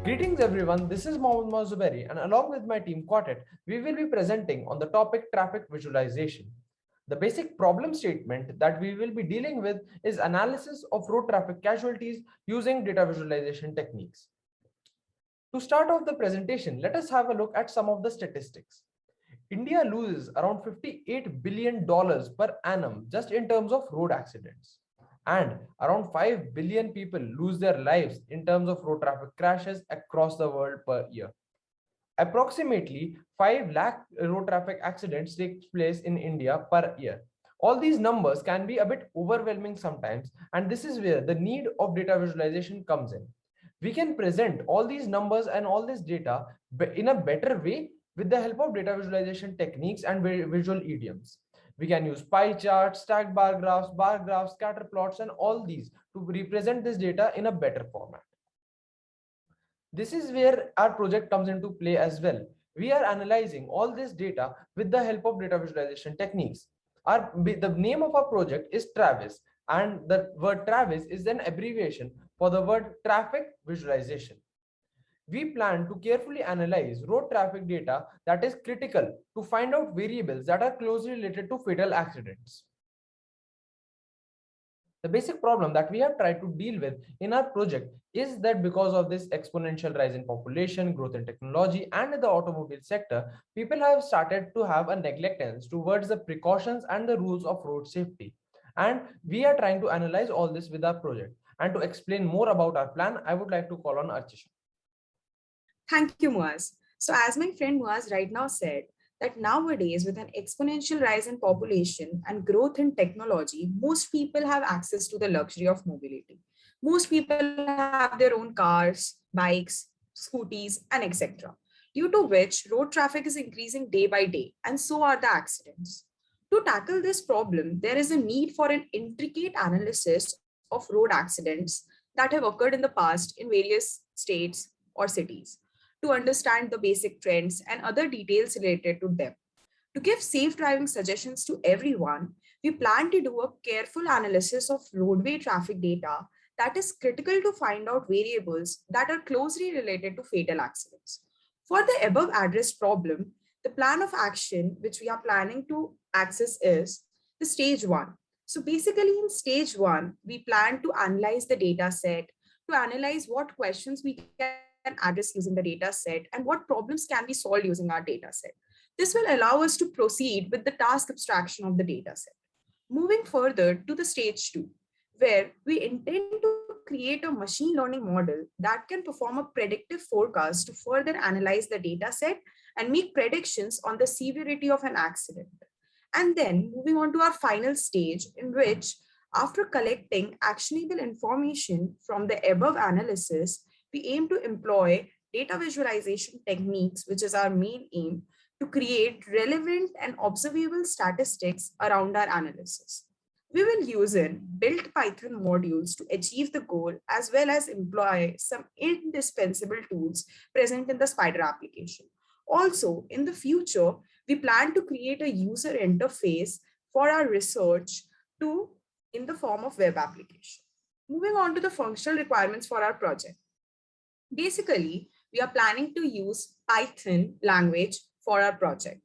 Greetings everyone, this is Mohammad Mazuberi and along with my team Quartet, we will be presenting on the topic traffic visualization. The basic problem statement that we will be dealing with is analysis of road traffic casualties using data visualization techniques. To start off the presentation, let us have a look at some of the statistics. India loses around $58 billion per annum just in terms of road accidents. And around 5 billion people lose their lives in terms of road traffic crashes across the world per year. Approximately 5 lakh road traffic accidents take place in India per year. All these numbers can be a bit overwhelming sometimes, and this is where the need of data visualization comes in. We can present all these numbers and all this data in a better way with the help of data visualization techniques and visual idioms. We can use pie charts, stacked bar graphs, scatter plots, and all these to represent this data in a better format. This is where our project comes into play as well. We are analyzing all this data with the help of data visualization techniques. The name of our project is Travis, and the word Travis is an abbreviation for the word traffic visualization. We plan to carefully analyze road traffic data that is critical to find out variables that are closely related to fatal accidents. The basic problem that we have tried to deal with in our project is that because of this exponential rise in population, growth in technology, and in the automobile sector, people have started to have a negligence towards the precautions and the rules of road safety. And we are trying to analyze all this with our project. And to explain more about our plan, I would like to call on Archisha. Thank you, Muaz. So as my friend Muaz right now said, that nowadays with an exponential rise in population and growth in technology, most people have access to the luxury of mobility. Most people have their own cars, bikes, scooties, and etc. Due to which road traffic is increasing day by day, and so are the accidents. To tackle this problem, there is a need for an intricate analysis of road accidents that have occurred in the past in various states or cities to understand the basic trends and other details related to them. To give safe driving suggestions to everyone, we plan to do a careful analysis of roadway traffic data that is critical to find out variables that are closely related to fatal accidents. For the above addressed problem, the plan of action which we are planning to access is the stage one. So basically in stage one, we plan to analyze the data set, to analyze what questions we can address using the data set and what problems can be solved using our data set. This will allow us to proceed with the task abstraction of the data set. Moving further to the stage two, where we intend to create a machine learning model that can perform a predictive forecast to further analyze the data set and make predictions on the severity of an accident. And then moving on to our final stage, in which, after collecting actionable information from the above analysis, we aim to employ data visualization techniques, which is our main aim, to create relevant and observable statistics around our analysis. We will use in built Python modules to achieve the goal, as well as employ some indispensable tools present in the Spider application. Also, in the future, we plan to create a user interface for our research to in the form of web application. Moving on to the functional requirements for our project. Basically, we are planning to use Python language for our project.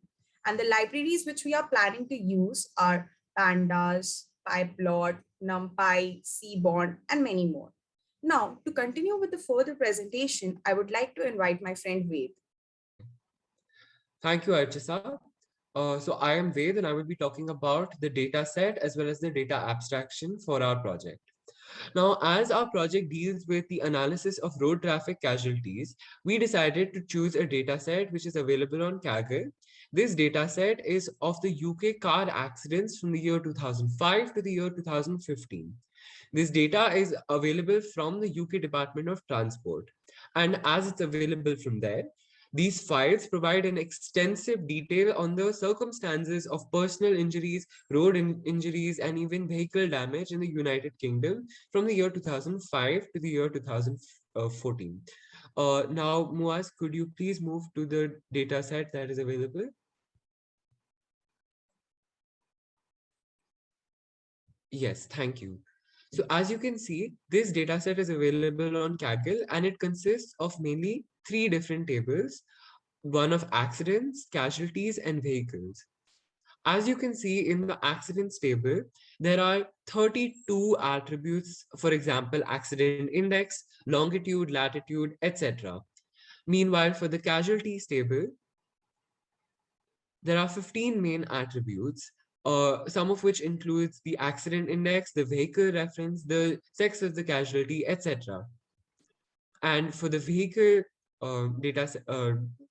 And the libraries which we are planning to use are Pandas, PyPlot, NumPy, Seaborn, and many more. Now, to continue with the further presentation, I would like to invite my friend Ved. Thank you, Archisa. So I am Ved and I will be talking about the data set as well as the data abstraction for our project. Now, as our project deals with the analysis of road traffic casualties, we decided to choose a data set which is available on Kaggle. This data set is of the UK car accidents from the year 2005 to the year 2015. This data is available from the UK Department of Transport. And as it's available from there, these files provide an extensive detail on the circumstances of personal injuries, injuries, and even vehicle damage in the United Kingdom from the year 2005 to the year 2014. Now, Muaz, could you please move to the data set that is available? Yes, thank you. So as you can see, this dataset is available on Kaggle and it consists of mainly 3 different tables, one of accidents, casualties, and vehicles. As you can see in the accidents table, there are 32 attributes, for example, accident index, longitude, latitude, etc. Meanwhile, for the casualties table, there are 15 main attributes, some of which includes the accident index, the vehicle reference, the sex of the casualty, etc. And for the vehicle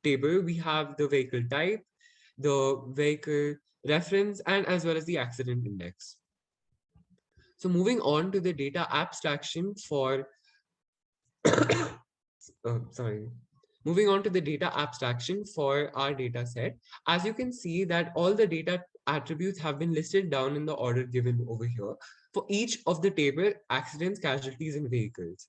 table, we have the vehicle type, the vehicle reference, and as well as the accident index. So moving on to the data abstraction for, sorry, moving on to the data abstraction for our data set, as you can see that all the data attributes have been listed down in the order given over here for each of the table, accidents, casualties, and vehicles.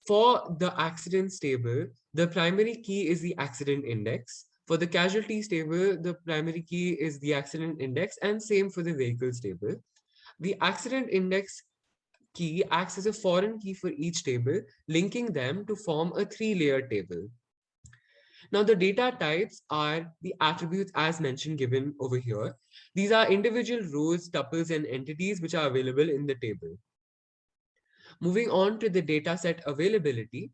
For the accidents table, the primary key is the accident index. For the casualties table, the primary key is the accident index, and same for the vehicles table. The accident index key acts as a foreign key for each table, linking them to form a 3-layer table. Now, the data types are the attributes as mentioned given over here. These are individual rows, tuples, and entities which are available in the table. Moving on to the dataset availability,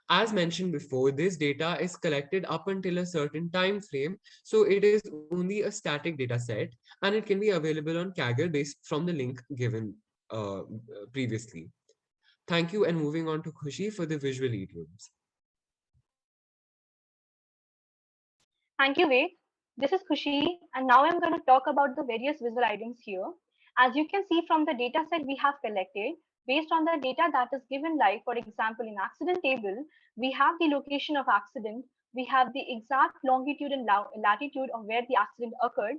as mentioned before, this data is collected up until a certain time frame, so it is only a static data set, and it can be available on Kaggle based from the link given previously. Thank you, and moving on to Khushi for the visual idioms. Thank you, Ved. This is Khushi, and now I'm going to talk about the various visual items here. As you can see from the data set we have collected, based on the data that is given, like for example in accident table, we have the location of accident, we have the exact longitude and latitude of where the accident occurred.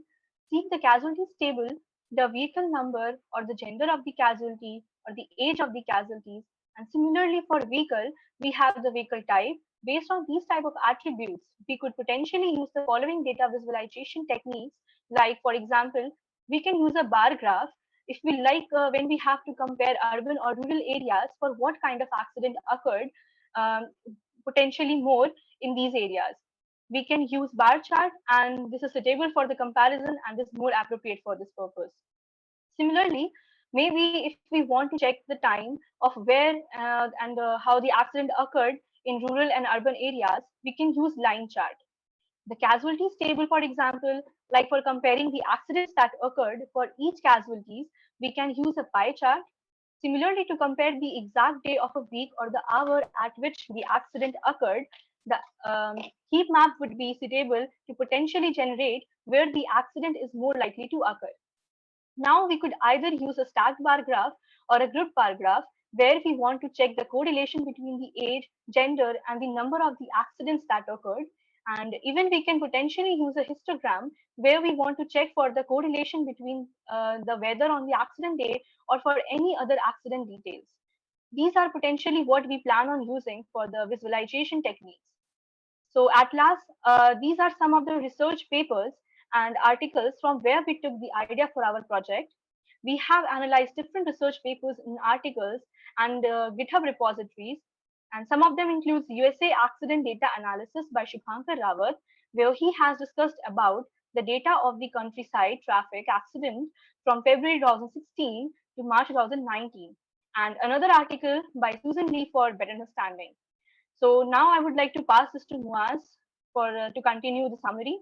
See the casualties table, the vehicle number or the gender of the casualty or the age of the casualties. And similarly for vehicle, we have the vehicle type. Based on these type of attributes, we could potentially use the following data visualization techniques. Like for example, we can use a bar graph if we like when we have to compare urban or rural areas for what kind of accident occurred, um, potentially more in these areas. We can use bar chart, and this is suitable for the comparison and is more appropriate for this purpose. Similarly, maybe if we want to check the time of where and how the accident occurred in rural and urban areas, we can use line chart. The casualties table, for example, like for comparing the accidents that occurred for each casualties, we can use a pie chart. Similarly, to compare the exact day of a week or the hour at which the accident occurred, the heat map would be suitable to potentially generate where the accident is more likely to occur. Now we could either use a stacked bar graph or a group bar graph where we want to check the correlation between the age, gender, and the number of the accidents that occurred. And even we can potentially use a histogram where we want to check for the correlation between the weather on the accident day or for any other accident details. These are potentially what we plan on using for the visualization techniques. So at last, these are some of the research papers and articles from where we took the idea for our project. We have analyzed different research papers in articles and GitHub repositories, and some of them includes USA Accident Data Analysis by Shubhankar Rawat, where he has discussed about the data of the countryside traffic accident from February 2016 to March 2019, and another article by Susan Lee for better understanding. So now I would like to pass this to Muaz for to continue the summary.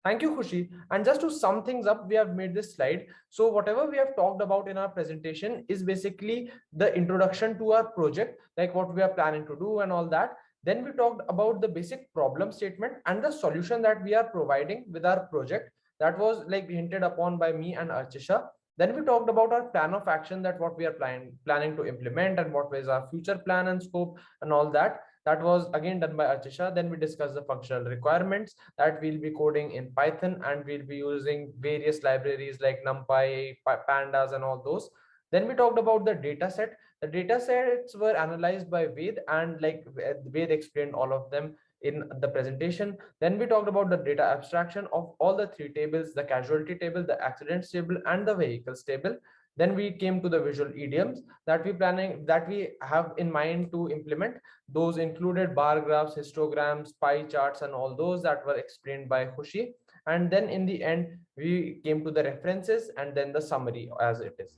Thank you, Khushi. And just to sum things up, we have made this slide. So whatever we have talked about in our presentation is basically the introduction to our project, like what we are planning to do and all that. Then we talked about the basic problem statement and the solution that we are providing with our project. That was like hinted upon by me and Archisha. Then we talked about our plan of action, that what we are planning to implement and what is our future plan and scope and all that. That was again done by Archisha. Then we discussed the functional requirements that we'll be coding in Python, and we'll be using various libraries like NumPy, Pandas, and all those. Then we talked about the data set. The data sets were analyzed by Ved, and like Ved explained all of them in the presentation. Then we talked about the data abstraction of all the 3 tables: the casualty table, the accidents table, and the vehicles table. Then we came to the visual idioms that we have in mind to implement. Those included bar graphs, histograms, pie charts, and all those that were explained by Khushi. And then in the end, we came to the references and then the summary as it is.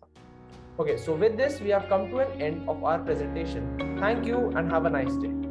Okay, so with this, we have come to an end of our presentation. Thank you and have a nice day.